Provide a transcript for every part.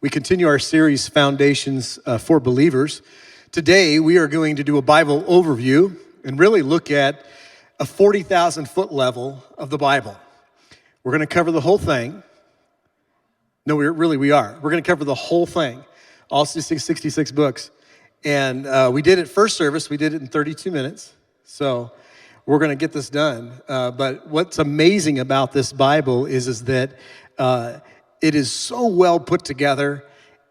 We continue our series, Foundations for Believers. Today, we are going to do a Bible overview and really look at a 40,000-foot level of the Bible. We're going to cover the whole thing. No, we are. We're going to cover the whole thing, all 66 books. And we did it first service. We did it in 32 minutes. So we're going to get this done. But what's amazing about this Bible is that it is so well put together,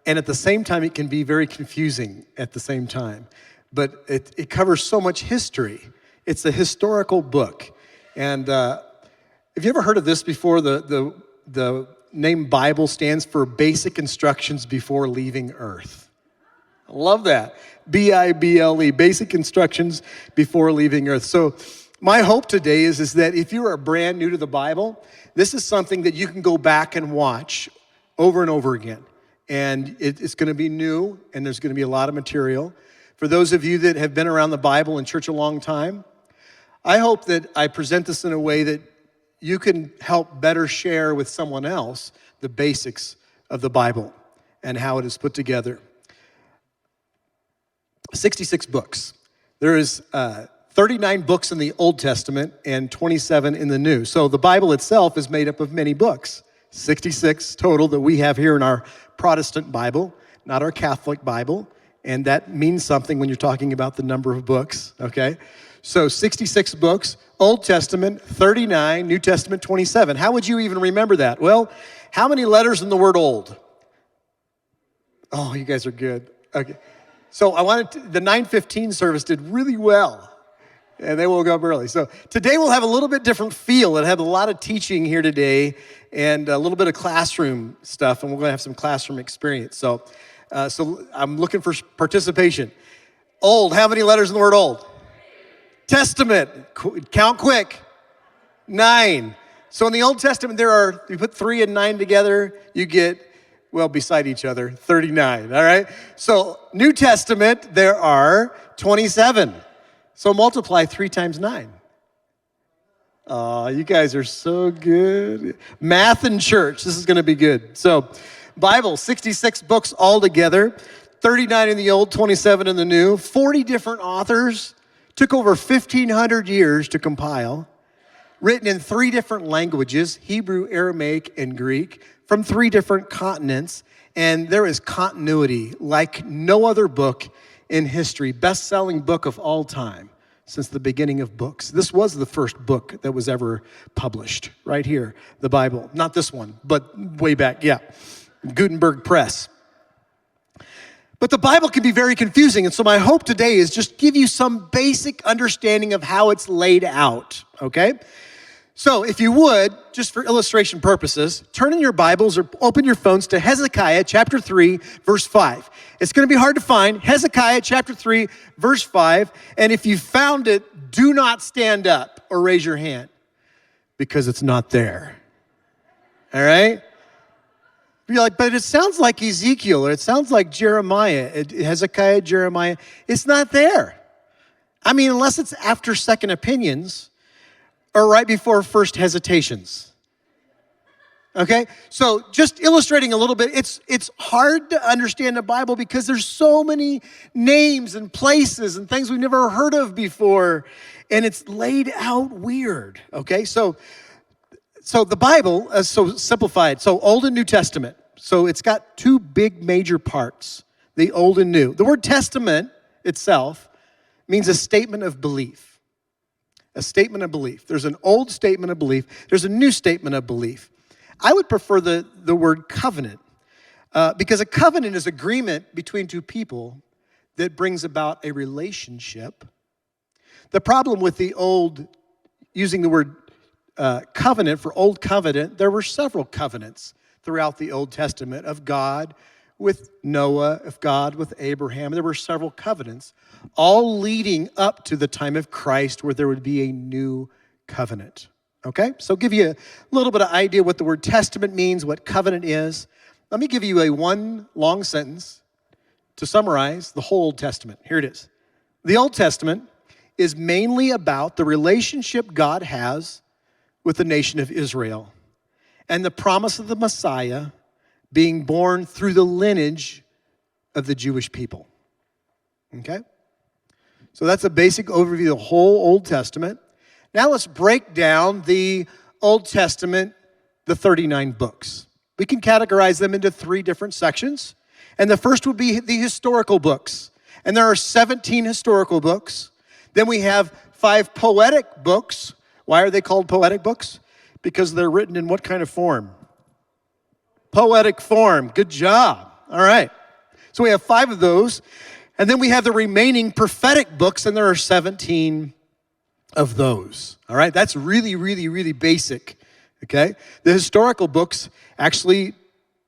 and at the same time, it can be very confusing at the same time. But it covers so much history. It's a historical book. And have you ever heard of this before? The name Bible stands for Basic Instructions Before Leaving Earth. I love that. B-I-B-L-E, Basic Instructions Before Leaving Earth. So my hope today is that if you are brand new to the Bible, this is something that you can go back and watch over and over again. And it's going to be new, and there's going to be a lot of material. For those of you that have been around the Bible and church a long time, I hope that I present this in a way that you can help better share with someone else the basics of the Bible and how it is put together. 66 books. There is 39 books in the Old Testament and 27 in the New. So the Bible itself is made up of many books, 66 total that we have here in our Protestant Bible, not our Catholic Bible. And that means something when you're talking about the number of books, okay? So 66 books, Old Testament 39, New Testament 27. How would you even remember that? Well, how many letters in the word old? Oh, you guys are good. Okay. So the 9:15 service did really well. And they woke up early. So today we'll have a little bit different feel. It had a lot of teaching here today and a little bit of classroom stuff, and we're going to have some classroom experience. So I'm looking for participation. Old, how many letters in the word old? Testament, count quick. 9. So in the Old Testament, you put 3 and 9 together, you get, well, beside each other, 39, all right? So New Testament, there are 27. So multiply 3 times 9. Oh, you guys are so good. Math in church, this is going to be good. So Bible, 66 books altogether, 39 in the Old, 27 in the New, 40 different authors, took over 1,500 years to compile, written in 3 different languages, Hebrew, Aramaic, and Greek, from 3 different continents, and there is continuity like no other book in history, best-selling book of all time since the beginning of books. This was the first book that was ever published, right here, the Bible. Not this one, but way back, yeah, Gutenberg Press. But the Bible can be very confusing, and so my hope today is just give you some basic understanding of how it's laid out, okay? So if you would, just for illustration purposes, turn in your Bibles or open your phones to Hezekiah chapter 3, verse 5. It's going to be hard to find. Hezekiah chapter 3, verse 5. And if you found it, do not stand up or raise your hand because it's not there. All right? You're like, but it sounds like Ezekiel or it sounds like Jeremiah, Hezekiah, Jeremiah. It's not there. I mean, unless it's after second opinions or right before first hesitations. Okay? So just illustrating a little bit, it's hard to understand the Bible because there's so many names and places and things we've never heard of before, and it's laid out weird. Okay? So the Bible is so simplified. So Old and New Testament. So it's got 2 big major parts, the Old and New. The word testament itself means a statement of belief. A statement of belief. There's an old statement of belief. There's a new statement of belief. I would prefer the word covenant because a covenant is agreement between 2 people that brings about a relationship. The problem with the old, using the word covenant for old covenant, there were several covenants throughout the Old Testament of God with Noah, of God with Abraham. There were several covenants, all leading up to the time of Christ where there would be a new covenant. Okay? So give you a little bit of idea what the word testament means, what covenant is. Let me give you a one long sentence to summarize the whole Old Testament. Here it is. The Old Testament is mainly about the relationship God has with the nation of Israel and the promise of the Messiah being born through the lineage of the Jewish people. Okay? So that's a basic overview of the whole Old Testament. Now let's break down the Old Testament, the 39 books. We can categorize them into 3 different sections. And the first would be the historical books. And there are 17 historical books. Then we have 5 poetic books. Why are they called poetic books? Because they're written in what kind of form? Poetic form. Good job. All right. So we have 5 of those. And then we have the remaining prophetic books, and there are 17 of those. All right. That's really, really, really basic. Okay. The historical books, actually,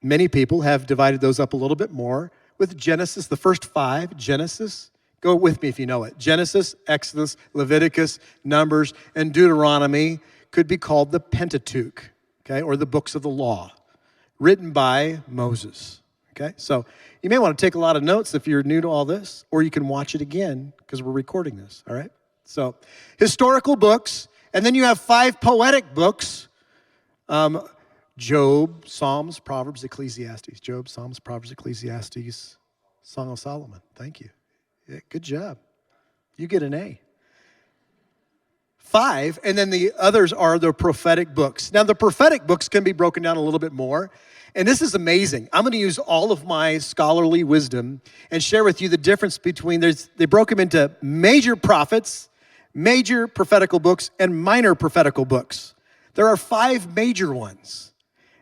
many people have divided those up a little bit more with Genesis, the first 5, Genesis. Go with me if you know it. Genesis, Exodus, Leviticus, Numbers, and Deuteronomy could be called the Pentateuch, okay, or the books of the law, written by Moses, okay? So you may want to take a lot of notes if you're new to all this, or you can watch it again because we're recording this, all right? So historical books, and then you have 5 poetic books, Job, Psalms, Proverbs, Ecclesiastes. Job, Psalms, Proverbs, Ecclesiastes, Song of Solomon. Thank you. Yeah, good job. You get an A. 5, and then the others are the prophetic books. Now, the prophetic books can be broken down a little bit more, and this is amazing. I'm going to use all of my scholarly wisdom and share with you the difference between, they broke them into major prophets, major prophetical books, and minor prophetical books. There are 5 major ones,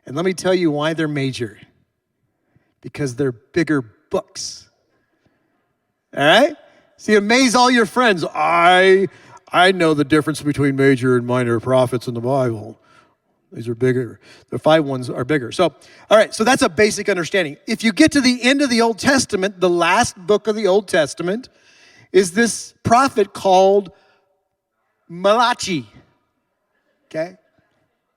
and let me tell you why they're major. Because they're bigger books. All right? See, amaze all your friends. I know the difference between major and minor prophets in the Bible. These are bigger. The 5 ones are bigger. So, all right, so that's a basic understanding. If you get to the end of the Old Testament, the last book of the Old Testament is this prophet called Malachi. Okay?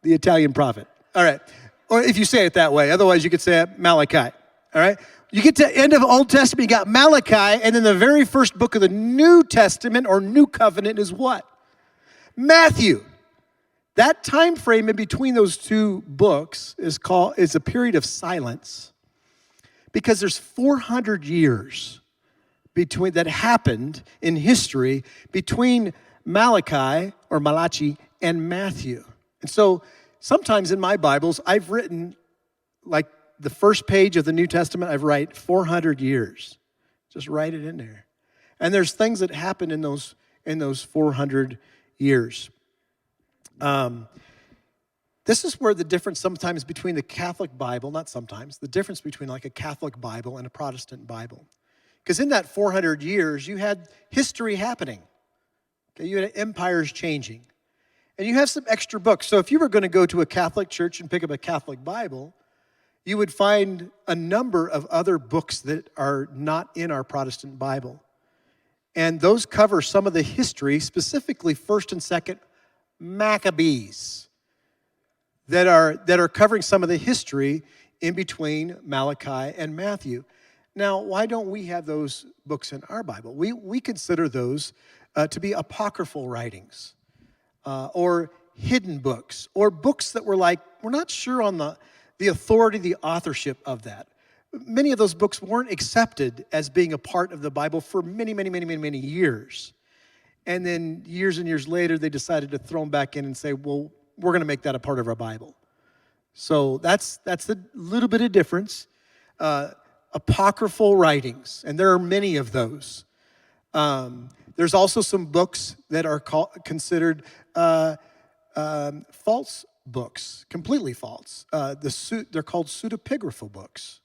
The Italian prophet. All right. Or if you say it that way. Otherwise, you could say it Malachi. All right? You get to the end of the Old Testament, you got Malachi, and then the very first book of the New Testament or New Covenant is what? Matthew. That time frame in between those 2 books is a period of silence because there's 400 years that happened in history between Malachi and Matthew. And so sometimes in my Bibles, I've written like the first page of the New Testament, I've write 400 years. Just write it in there. And there's things that happen in those 400 years. This is where the difference sometimes between the Catholic Bible, not sometimes, the difference between like a Catholic Bible and a Protestant Bible. Because in that 400 years, you had history happening. Okay, you had empires changing. And you have some extra books. So if you were going to go to a Catholic church and pick up a Catholic Bible, you would find a number of other books that are not in our Protestant Bible. And those cover some of the history, specifically 1st and 2nd Maccabees, that are covering some of the history in between Malachi and Matthew. Now, why don't we have those books in our Bible? We consider those to be apocryphal writings, or hidden books, or books that we're not sure on the authority, the authorship of that. Many of those books weren't accepted as being a part of the Bible for many, many, many, many, many years. And then years and years later, they decided to throw them back in and say, well, we're going to make that a part of our Bible. So that's a little bit of difference. Apocryphal writings, and there are many of those. There's also some books that are considered false books, completely false. They're called pseudepigraphal books,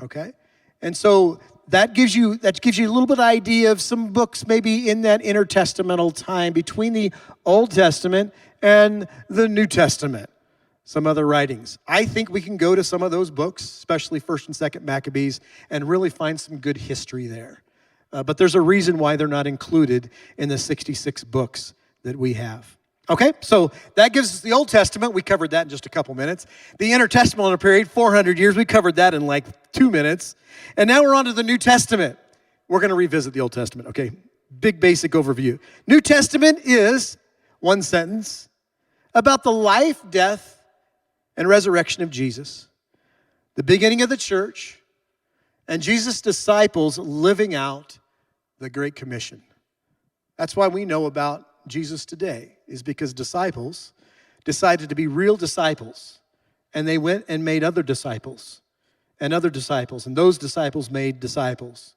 okay? And so that gives you a little bit of idea of some books maybe in that intertestamental time between the Old Testament and the New Testament, some other writings. I think we can go to some of those books, especially 1st and 2nd Maccabees, and really find some good history there. But there's a reason why they're not included in the 66 books that we have. Okay, so that gives us the Old Testament. We covered that in just a couple minutes. The intertestamental period, 400 years, we covered that in like 2 minutes. And now we're on to the New Testament. We're going to revisit the Old Testament, okay? Big basic overview. New Testament is, one sentence, about the life, death, and resurrection of Jesus. the beginning of the church, and Jesus' disciples living out the Great Commission. That's why we know about Jesus today, is because disciples decided to be real disciples, and they went and made other disciples, and those disciples made disciples.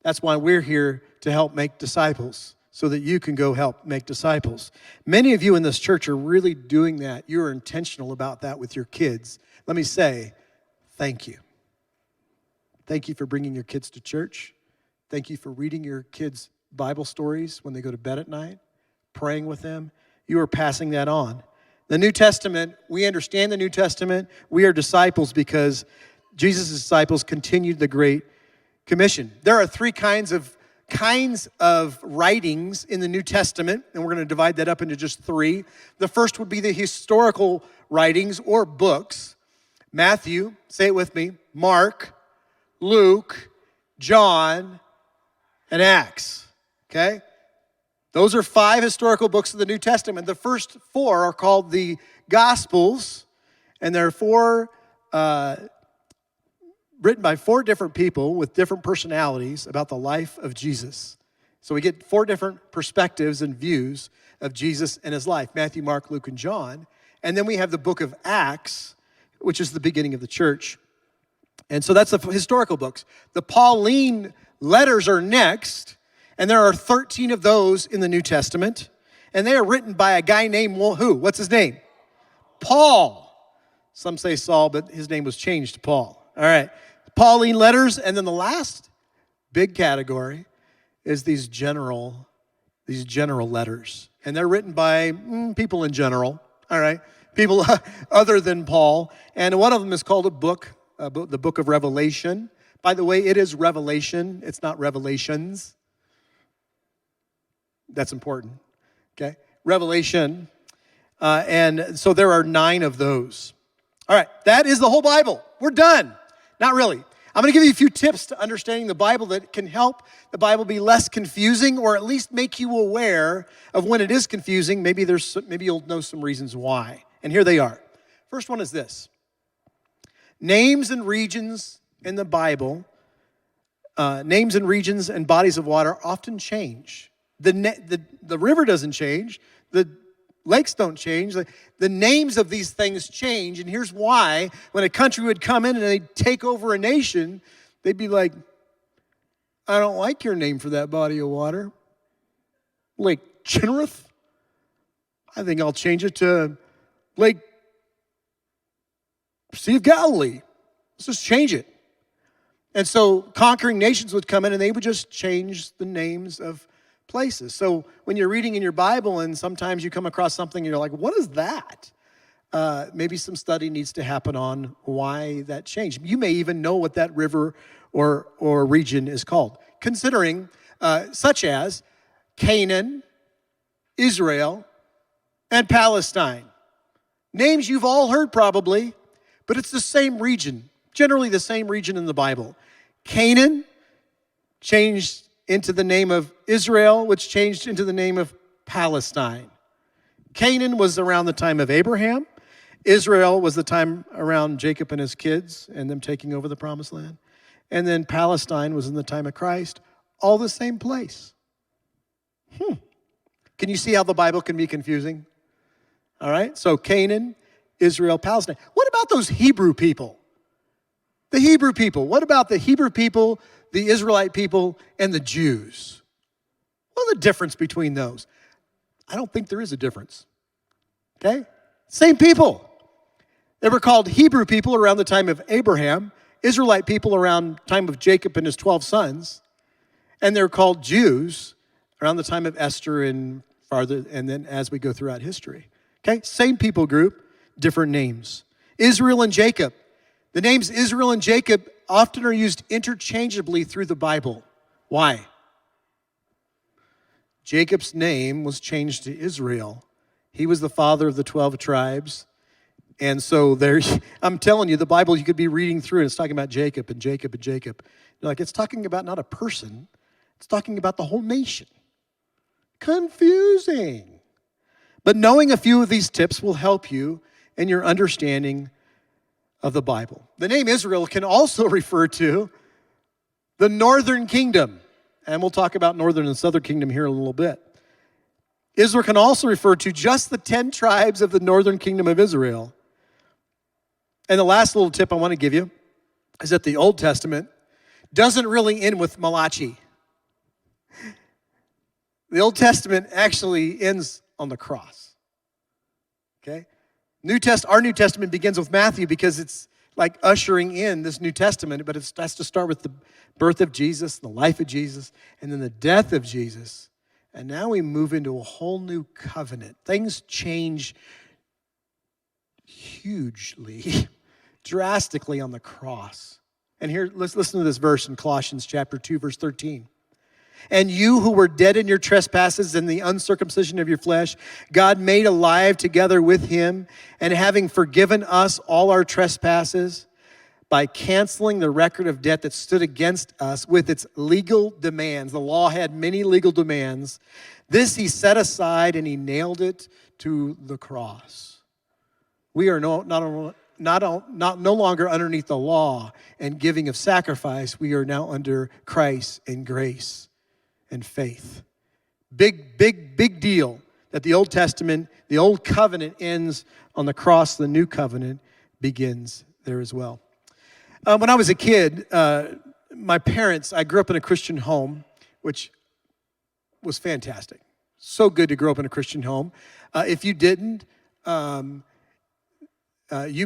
That's why we're here to help make disciples, so that you can go help make disciples. Many of you in this church are really doing that. You're intentional about that with your kids. Let me say, thank you. Thank you for bringing your kids to church. Thank you for reading your kids' Bible stories when they go to bed at night, praying with them. You are passing that on. The New Testament, we understand the New Testament. We are disciples because Jesus' disciples continued the Great Commission. There are three kinds of writings in the New Testament, and we're going to divide that up into just three. The first would be the historical writings or books. Matthew, say it with me, Mark, Luke, John, and Acts, okay? Those are 5 historical books of the New Testament. The first 4 are called the Gospels, and they're written by 4 different people with different personalities about the life of Jesus. So we get 4 different perspectives and views of Jesus and his life, Matthew, Mark, Luke, and John. And then we have the book of Acts, which is the beginning of the church. And so that's the historical books. The Pauline letters are next, and there are 13 of those in the New Testament. And they are written by a guy named who? What's his name? Paul. Some say Saul, but his name was changed to Paul. All right. Pauline letters, and then the last big category is these general letters. And they're written by people in general, all right? People other than Paul. And one of them is called the book of Revelation. By the way, it is Revelation. It's not Revelations. That's important, okay? Revelation. And so there are 9 of those. All right, that is the whole Bible. We're done. Not really. I'm going to give you a few tips to understanding the Bible that can help the Bible be less confusing, or at least make you aware of when it is confusing. Maybe you'll know some reasons why. And here they are. First one is this. Names and regions in the Bible, names and regions and bodies of water often change. The river doesn't change. The lakes don't change. The names of these things change, and here's why. When a country would come in and they'd take over a nation, they'd be like, I don't like your name for that body of water. Lake Chinnereth? I think I'll change it to Lake Sea of Galilee. Let's just change it. And so conquering nations would come in and they would just change the names of places. So when you're reading in your Bible and sometimes you come across something and you're like, what is that? Maybe some study needs to happen on why that changed. You may even know what that river or region is called. Considering such as Canaan, Israel, and Palestine. Names you've all heard probably, but it's the same region, generally the same region in the Bible. Canaan changed into the name of Israel, which changed into the name of Palestine. Canaan was around the time of Abraham. Israel was the time around Jacob and his kids and them taking over the promised land. And then Palestine was in the time of Christ, all the same place. Can you see how the Bible can be confusing? All right, so Canaan, Israel, Palestine. What about those Hebrew people? The Hebrew people. What about the Hebrew people, the Israelite people, and the Jews? What's the difference between those? I don't think there is a difference. Okay? Same people. They were called Hebrew people around the time of Abraham, Israelite people around the time of Jacob and his 12 sons, and they're called Jews around the time of Esther and farther, and then as we go throughout history. Okay? Same people group, different names. Israel and Jacob. The names Israel and Jacob often are used interchangeably through the Bible. Why? Jacob's name was changed to Israel. He was the father of the 12 tribes. And so I'm telling you, the Bible, you could be reading through and it's talking about Jacob and Jacob and Jacob. You're like, it's talking about not a person, it's talking about the whole nation. Confusing. But knowing a few of these tips will help you in your understanding of the Bible. The name Israel can also refer to the northern kingdom. And we'll talk about northern and southern kingdom here in a little bit. Israel can also refer to just the 10 tribes of the northern kingdom of Israel. And the last little tip I want to give you is that the Old Testament doesn't really end with Malachi. The Old Testament actually ends on the cross. Okay? Our New Testament begins with Matthew because it's like ushering in this New Testament, but it has to start with the birth of Jesus, the life of Jesus, and then the death of Jesus. And now we move into a whole new covenant. Things change hugely, drastically on the cross. And here, let's listen to this verse in Colossians chapter 2, verse 13. And you who were dead in your trespasses and the uncircumcision of your flesh, God made alive together with him, and having forgiven us all our trespasses by canceling the record of debt that stood against us with its legal demands. The law had many legal demands. This he set aside and he nailed it to the cross. We are no longer underneath the law and giving of sacrifice. We are now under Christ and grace and faith. Big deal that the Old Testament, the Old Covenant ends on the cross. The New Covenant begins there as well. When I was a kid, my parents, I grew up in a Christian home, which was fantastic. So good to grow up in a Christian home. If you didn't, you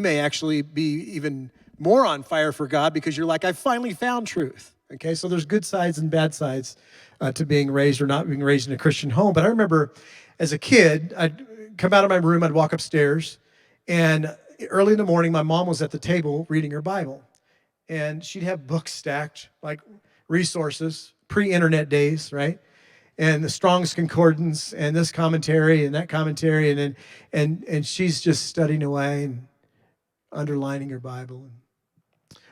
may actually be even more on fire for God because you're like, I finally found truth. Okay, so there's good sides and bad sides to being raised or not being raised in a Christian home. But I remember as a kid, I'd come out of my room, I'd walk upstairs, and early in the morning, my mom was at the table reading her Bible. And she'd have books stacked, like resources, pre-internet days, right? And the Strong's Concordance and this commentary and that commentary, and then and she's just studying away and underlining her Bible.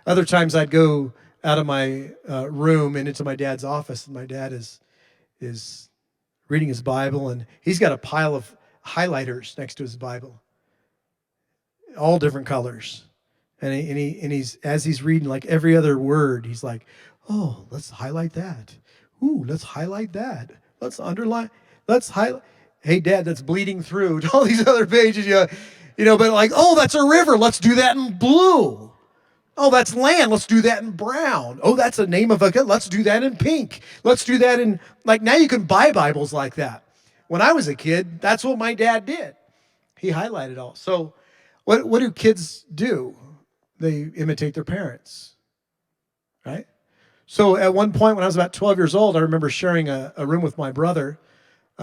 Other times I'd go out of my room and into my dad's office, and my dad is reading his Bible, and he's got a pile of highlighters next to his Bible, all different colors. And he's as he's reading, like every other word, he's like, oh, let's highlight that. Ooh, let's highlight that. Let's underline. Let's highlight. Hey, Dad, that's bleeding through all these other pages. You know, but like, oh, that's a river. Let's do that in blue. Oh, that's land. Let's do that in brown. Oh, that's a name of a. Let's do that in pink. Let's do that in, like, now you can buy Bibles like that. When I was a kid, that's what my dad did. He highlighted all. So what do kids do? They imitate their parents, right? So at one point when I was about 12 years old, I remember sharing a room with my brother,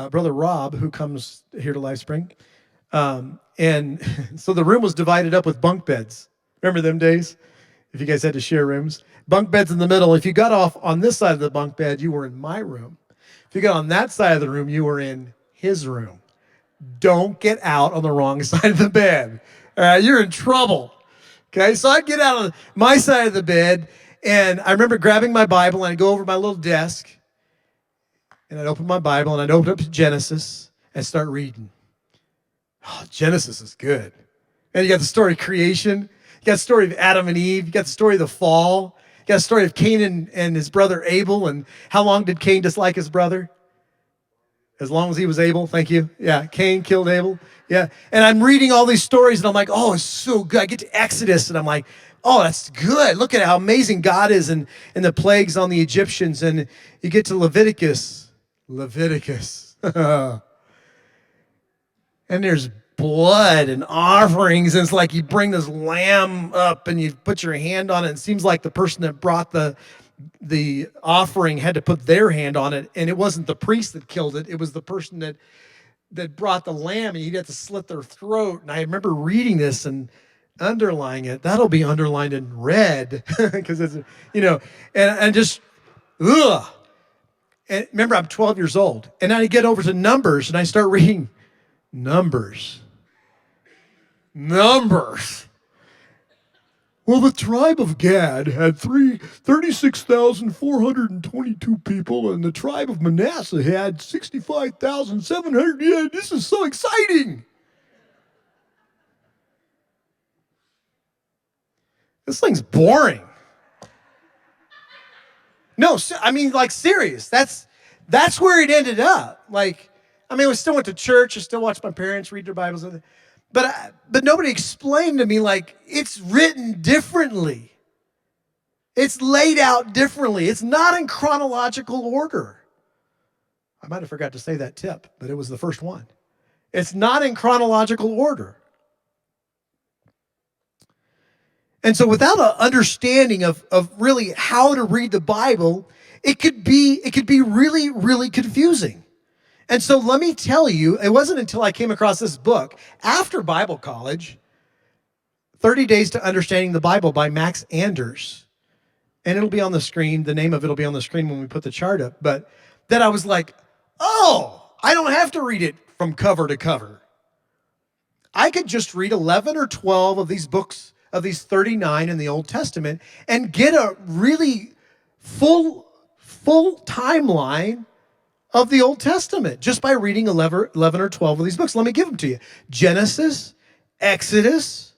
Brother Rob, who comes here to LifeSpring. And so the room was divided up with bunk beds. Remember them days? If you guys had to share rooms. Bunk beds in the middle. If you got off on this side of the bunk bed, you were in my room. If you got on that side of the room, you were in his room. Don't get out on the wrong side of the bed. All right, you're in trouble. Okay, so I'd get out on my side of the bed, and I remember grabbing my Bible, and I'd go over to my little desk, and I'd open my Bible, and I'd open up to Genesis and start reading. Oh, Genesis is good. And you got the story of creation. You got the story of Adam and Eve. You got the story of the fall. You got the story of Cain and his brother Abel, and how long did Cain dislike his brother? As long as he was able, thank you. Yeah, Cain killed Abel. Yeah, and I'm reading all these stories, and I'm like, oh, it's so good. I get to Exodus, and I'm like, oh, that's good. Look at how amazing God is and the plagues on the Egyptians. And you get to Leviticus. And there's blood and offerings, and it's like you bring this lamb up, and you put your hand on it. It seems like the person that brought the offering had to put their hand on it, and it wasn't the priest that killed it. It was the person that brought the lamb, and you'd have to slit their throat. And I remember reading this and underlining it. That'll be underlined in red because it's, and just, ugh. And remember, I'm 12 years old, and I get over to Numbers, and I start reading Numbers. Well, the tribe of Gad had 36,422 people, and the tribe of Manasseh had 65,700. Yeah, this is so exciting. This thing's boring. No, I mean, like, serious. That's where it ended up. Like, I mean, I still went to church. I still watched my parents read their Bibles. But nobody explained to me, like, it's written differently. It's laid out differently. It's not in chronological order. I might have forgot to say that tip, but it was the first one. It's not in chronological order. And so without an understanding of really how to read the Bible, it could be really, really confusing. And so let me tell you, it wasn't until I came across this book after Bible college, 30 Days to Understanding the Bible by Max Anders. And it'll be on the screen. The name of it will be on the screen when we put the chart up. But then I was like, oh, I don't have to read it from cover to cover. I could just read 11 or 12 of these books, of these 39 in the Old Testament, and get a really full timeline of the Old Testament just by reading 11 or 12 of these books. Let me give them to you. Genesis, Exodus.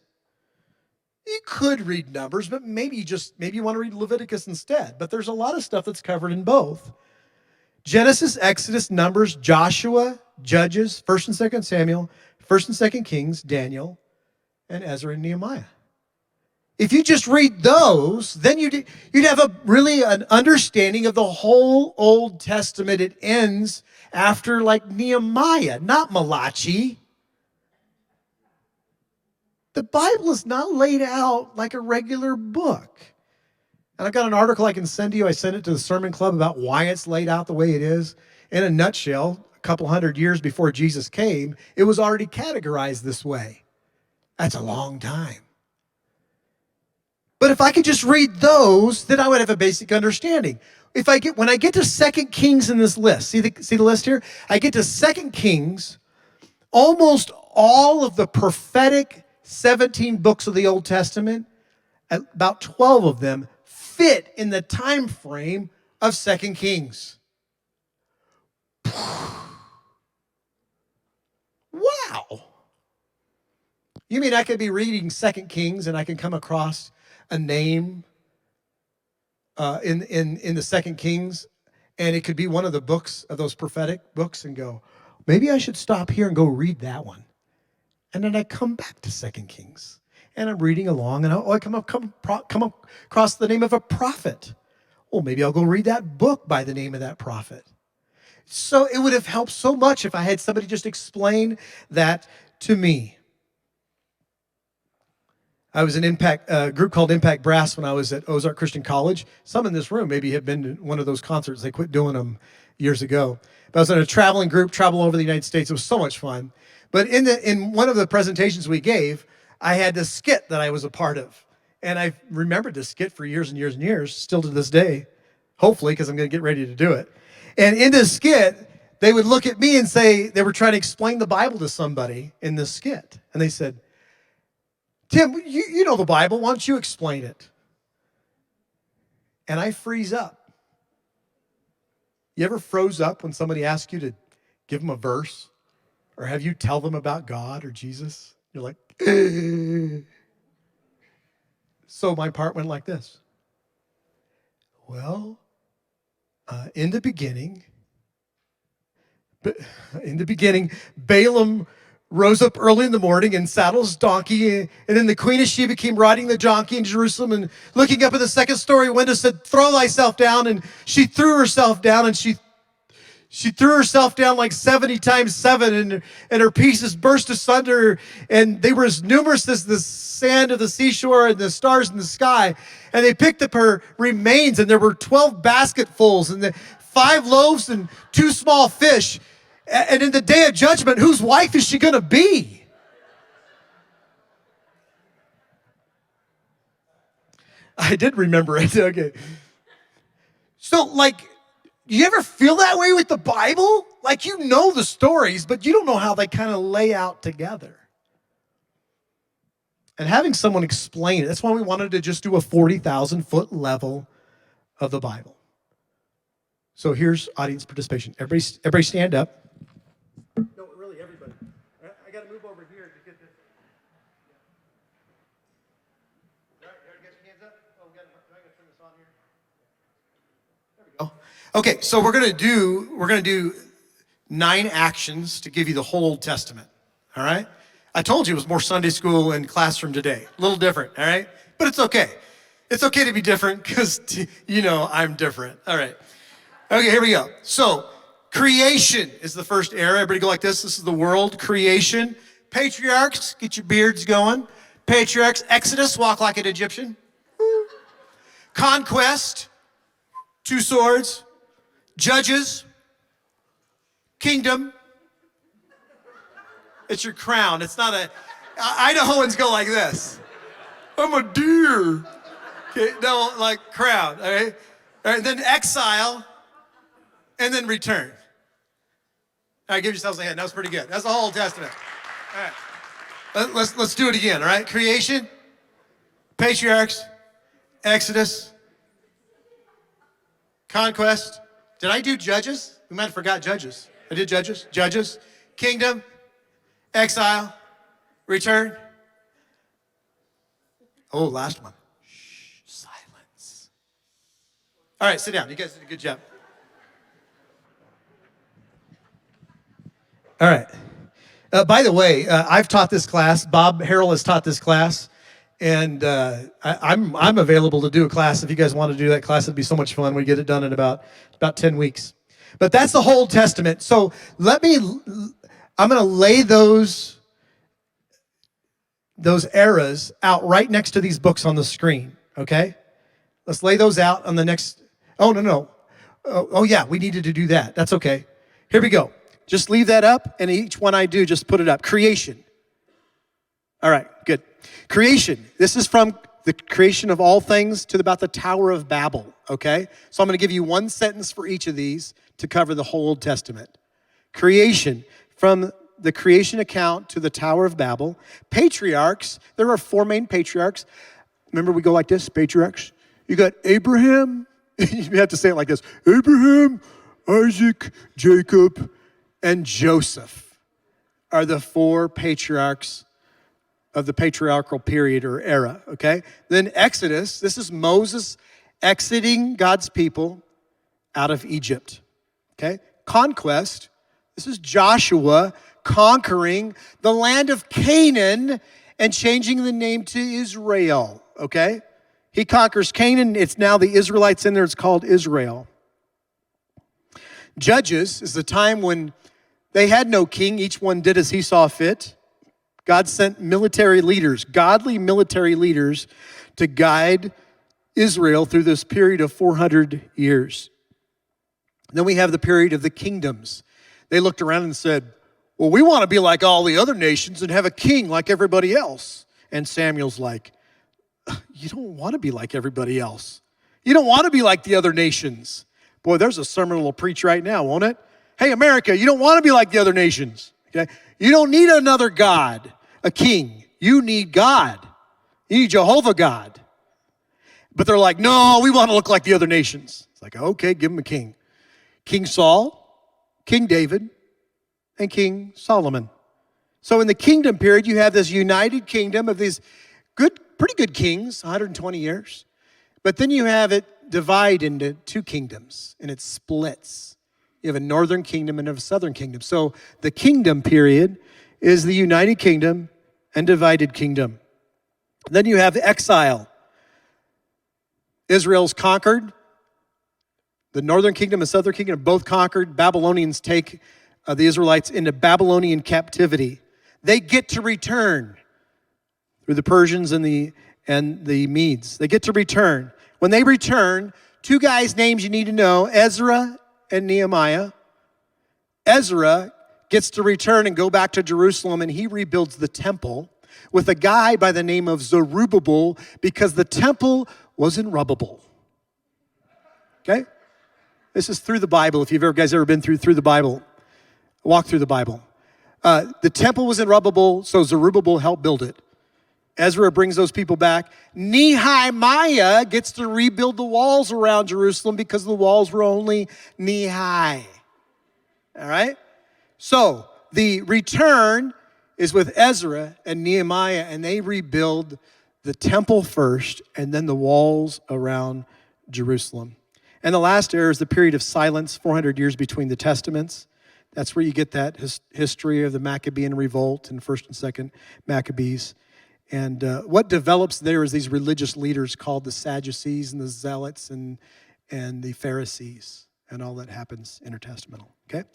You could read Numbers, but maybe you want to read Leviticus instead. But there's a lot of stuff that's covered in both. Genesis, Exodus, Numbers, Joshua, Judges, 1st and 2nd Samuel, 1st and 2nd Kings, Daniel, and Ezra and Nehemiah. If you just read those, then you'd have an understanding of the whole Old Testament. It ends after like Nehemiah, not Malachi. The Bible is not laid out like a regular book. And I've got an article I can send to you. I sent it to the Sermon Club about why it's laid out the way it is. In a nutshell, a couple hundred years before Jesus came, it was already categorized this way. That's a long time. But if I could just read those, then I would have a basic understanding. When I get to 2 Kings in this list, see the list here? I get to 2 Kings, almost all of the prophetic 17 books of the Old Testament, about 12 of them fit in the time frame of 2 Kings. Wow. You mean I could be reading 2 Kings and I can come across a name in the 2 Kings, and it could be one of the books of those prophetic books, and go, maybe I should stop here and go read that one. And then I come back to 2 Kings, and I'm reading along, and I come across the name of a prophet. Well, maybe I'll go read that book by the name of that prophet. So it would have helped so much if I had somebody just explain that to me. I was in a group called Impact Brass when I was at Ozark Christian College. Some in this room maybe have been to one of those concerts. They quit doing them years ago. But I was in a traveling group, travel over the United States. It was so much fun. But in one of the presentations we gave, I had this skit that I was a part of. And I've remembered this skit for years and years and years, still to this day, hopefully, because I'm going to get ready to do it. And in this skit, they would look at me and say, they were trying to explain the Bible to somebody in this skit. And they said, Tim, you know the Bible. Why don't you explain it? And I freeze up. You ever froze up when somebody asks you to give them a verse? Or have you tell them about God or Jesus? You're like, So my part went like this. Well, in the beginning, Balaam rose up early in the morning and saddled his donkey. And then the Queen of Sheba came riding the donkey in Jerusalem, and looking up at the second story window said, throw thyself down. And she threw herself down, and she threw herself down like 70 times 7, and her pieces burst asunder, and they were as numerous as the sand of the seashore and the stars in the sky. And they picked up her remains, and there were 12 basketfuls, and 5 loaves and 2 small fish. And in the day of judgment, whose wife is she going to be? I did remember it. Okay. So, like, you ever feel that way with the Bible? Like, you know the stories, but you don't know how they kind of lay out together. And having someone explain it, that's why we wanted to just do a 40,000-foot level of the Bible. So here's audience participation. Everybody stand up. No, really, everybody. I got to move over here to get this. I guess you Okay, so we're gonna do 9 actions to give you the whole Old Testament. All right? I told you it was more Sunday school and classroom today. A little different, all right? But it's okay. It's okay to be different because I'm different. All right. Okay, here we go. So, creation is the first era. Everybody go like this. This is the world. Creation. Patriarchs, get your beards going. Patriarchs. Exodus, walk like an Egyptian. Conquest, 2 swords. Judges, kingdom. It's your crown. It's not Idahoans go like this. I'm a deer. Okay, no, like crown, all right? All right, then exile, and then return. All right, give yourselves a hand. That was pretty good. That's the whole Old Testament. All right, let's do it again, all right? Creation, patriarchs, Exodus, conquest. Did I do judges? We might have forgot judges. I did judges. Judges, kingdom, exile, return. Oh, last one. Shh, silence. All right, sit down. You guys did a good job. All right. By the way, I've taught this class. Bob Harrell has taught this class. And I'm available to do a class. If you guys want to do that class, it'd be so much fun. We get it done in about 10 weeks. But that's the whole Old Testament. So I'm going to lay those eras out right next to these books on the screen, okay? Let's lay those out on the next. Oh, no. Oh, yeah, we needed to do that. That's okay. Here we go. Just leave that up, and each one I do, just put it up. Creation. All right, good. Creation. This is from the creation of all things to about the Tower of Babel, okay? So I'm going to give you one sentence for each of these to cover the whole Old Testament. Creation. From the creation account to the Tower of Babel. Patriarchs. There are 4 main patriarchs. Remember, we go like this, patriarchs. You got Abraham. You have to say it like this. Abraham, Isaac, Jacob, and Joseph are the 4 patriarchs of the patriarchal period or era, okay? Then Exodus, this is Moses exiting God's people out of Egypt, okay? Conquest, this is Joshua conquering the land of Canaan and changing the name to Israel, okay? He conquers Canaan. It's now the Israelites in there. It's called Israel. Judges is the time when they had no king. Each one did as he saw fit. God sent military leaders, godly military leaders, to guide Israel through this period of 400 years. Then we have the period of the kingdoms. They looked around and said, well, we want to be like all the other nations and have a king like everybody else. And Samuel's like, you don't want to be like everybody else. You don't want to be like the other nations. Boy, there's a sermon that'll preach right now, won't it? Hey, America, you don't want to be like the other nations. Okay? You don't need another God, a king. You need God. You need Jehovah God. But they're like, no, we want to look like the other nations. It's like, okay, give them a king. King Saul, King David, and King Solomon. So in the kingdom period, you have this united kingdom of these pretty good kings, 120 years. But then you have it divide into 2 kingdoms, and it splits. You have a northern kingdom and a southern kingdom. So the kingdom period is the united kingdom and divided kingdom. Then you have exile. Israel's conquered. The northern kingdom and southern kingdom are both conquered. Babylonians take the Israelites into Babylonian captivity. They get to return through the Persians and the Medes. They get to return. When they return, 2 guys' names you need to know, Ezra and Nehemiah. Ezra gets to return and go back to Jerusalem, and he rebuilds the temple with a guy by the name of Zerubbabel because the temple was in rubble. Okay? This is through the Bible. If you've guys ever been through the Bible, walk through the Bible. The temple was in rubble, so Zerubbabel helped build it. Ezra brings those people back. Nehemiah gets to rebuild the walls around Jerusalem because the walls were only knee-high. All right? So the return is with Ezra and Nehemiah, and they rebuild the temple first and then the walls around Jerusalem. And the last era is the period of silence, 400 years between the testaments. That's where you get that history of the Maccabean revolt and 1st and 2nd Maccabees. And what develops there is these religious leaders called the Sadducees and the Zealots and the Pharisees, and all that happens intertestamental, okay?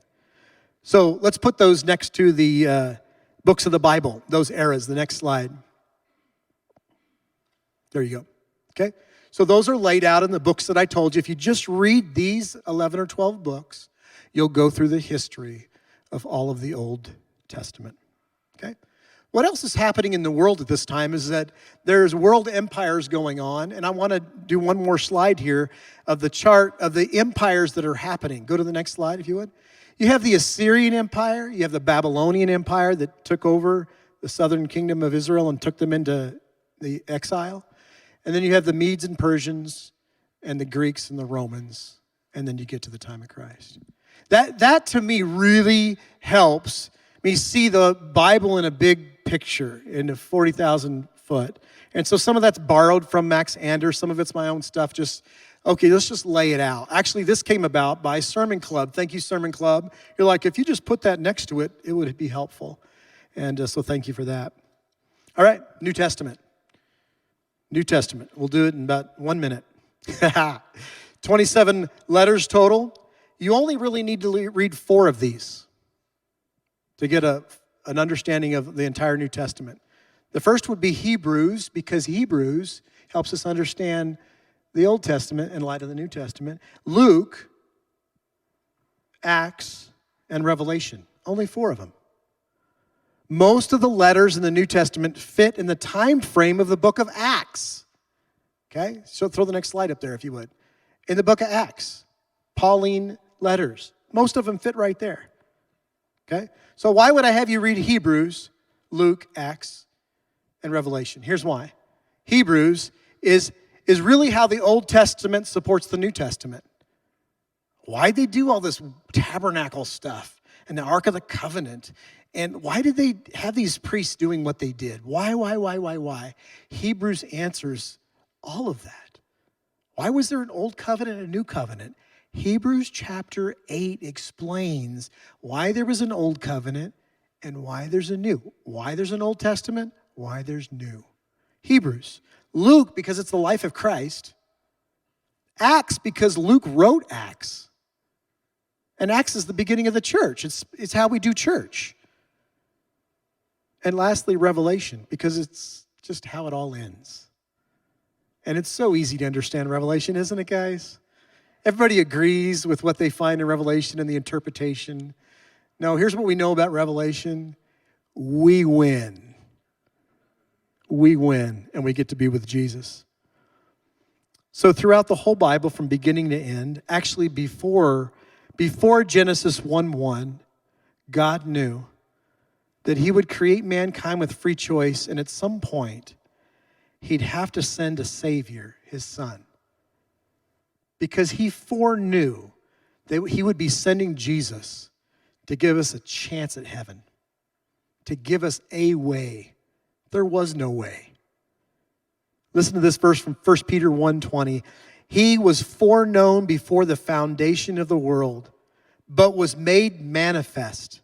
So let's put those next to the books of the Bible, those eras. The next slide. There you go, okay? So those are laid out in the books that I told you. If you just read these 11 or 12 books, you'll go through the history of all of the Old Testament, okay? What else is happening in the world at this time is that there's world empires going on, and I want to do one more slide here of the chart of the empires that are happening. Go to the next slide, if you would. You have the Assyrian Empire, you have the Babylonian Empire that took over the southern kingdom of Israel and took them into the exile. And then you have the Medes and Persians and the Greeks and the Romans, and then you get to the time of Christ. That to me really helps me see the Bible in a big picture, in a 40,000 foot. And so some of that's borrowed from Max Anders, some of it's my own stuff. Okay, let's just lay it out. Actually, this came about by Sermon Club. Thank you, Sermon Club. You're like, if you just put that next to it, it would be helpful. And so thank you for that. All right, New Testament. New Testament. We'll do it in about 1 minute. 27 letters total. You only really need to read 4 of these to get an understanding of the entire New Testament. The first would be Hebrews, because Hebrews helps us understand the Old Testament in light of the New Testament. Luke, Acts, and Revelation. Only 4 of them. Most of the letters in the New Testament fit in the time frame of the book of Acts. Okay? So throw the next slide up there if you would. In the book of Acts, Pauline letters. Most of them fit right there. Okay? So why would I have you read Hebrews, Luke, Acts, and Revelation? Here's why. Hebrews is really how the Old Testament supports the New Testament. Why'd they do all this tabernacle stuff and the Ark of the Covenant? And why did they have these priests doing what they did? Why? Hebrews answers all of that. Why was there an Old Covenant and a New Covenant? Hebrews chapter 8 explains why there was an Old Covenant and why there's a New. Why there's an Old Testament, why there's New. Hebrews. Luke, because it's the life of Christ. Acts, because Luke wrote Acts. And Acts is the beginning of the church. It's how we do church. And lastly, Revelation, because it's just how it all ends. And it's so easy to understand Revelation, isn't it, guys? Everybody agrees with what they find in Revelation and the interpretation. No, here's what we know about Revelation. We win. We win, and we get to be with Jesus. So throughout the whole Bible, from beginning to end, actually before Genesis 1:1, God knew that he would create mankind with free choice, and at some point, he'd have to send a Savior, his Son. Because he foreknew that he would be sending Jesus to give us a chance at heaven, to give us a way. There was no way. Listen to this verse from 1 Peter 1:20. He was foreknown before the foundation of the world, but was made manifest.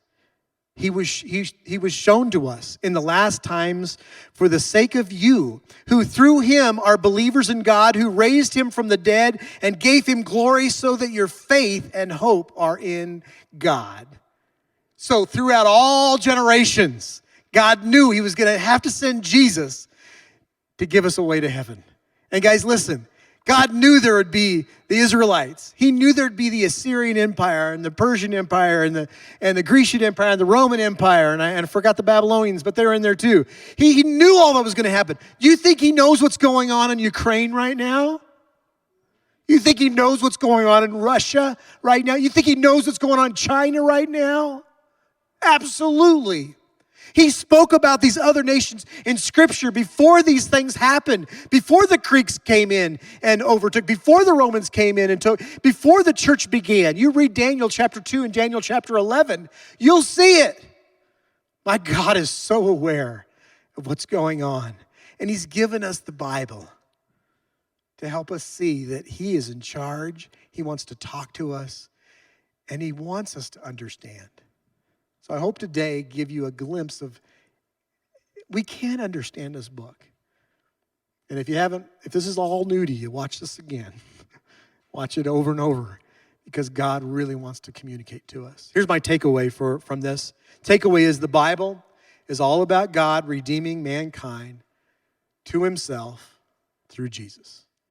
He was shown to us in the last times for the sake of you, who through him are believers in God, who raised him from the dead and gave him glory, so that your faith and hope are in God. So throughout all generations, God knew he was going to have to send Jesus to give us a way to heaven. And guys, listen. God knew there would be the Israelites. He knew there'd be the Assyrian Empire and the Persian Empire and the Grecian Empire and the Roman Empire. And I forgot the Babylonians, but they're in there too. He knew all that was going to happen. You think he knows what's going on in Ukraine right now? You think he knows what's going on in Russia right now? You think he knows what's going on in China right now? Absolutely. He spoke about these other nations in Scripture before these things happened, before the Greeks came in and overtook, before the Romans came in and took, before the church began. You read Daniel chapter 2 and Daniel chapter 11, you'll see it. My God is so aware of what's going on, and he's given us the Bible to help us see that he is in charge. He wants to talk to us, and he wants us to understand. So I hope today give you a glimpse of, we can understand this book. And if this is all new to you, watch this again. Watch it over and over, because God really wants to communicate to us. Here's my takeaway from this. Takeaway is the Bible is all about God redeeming mankind to himself through Jesus.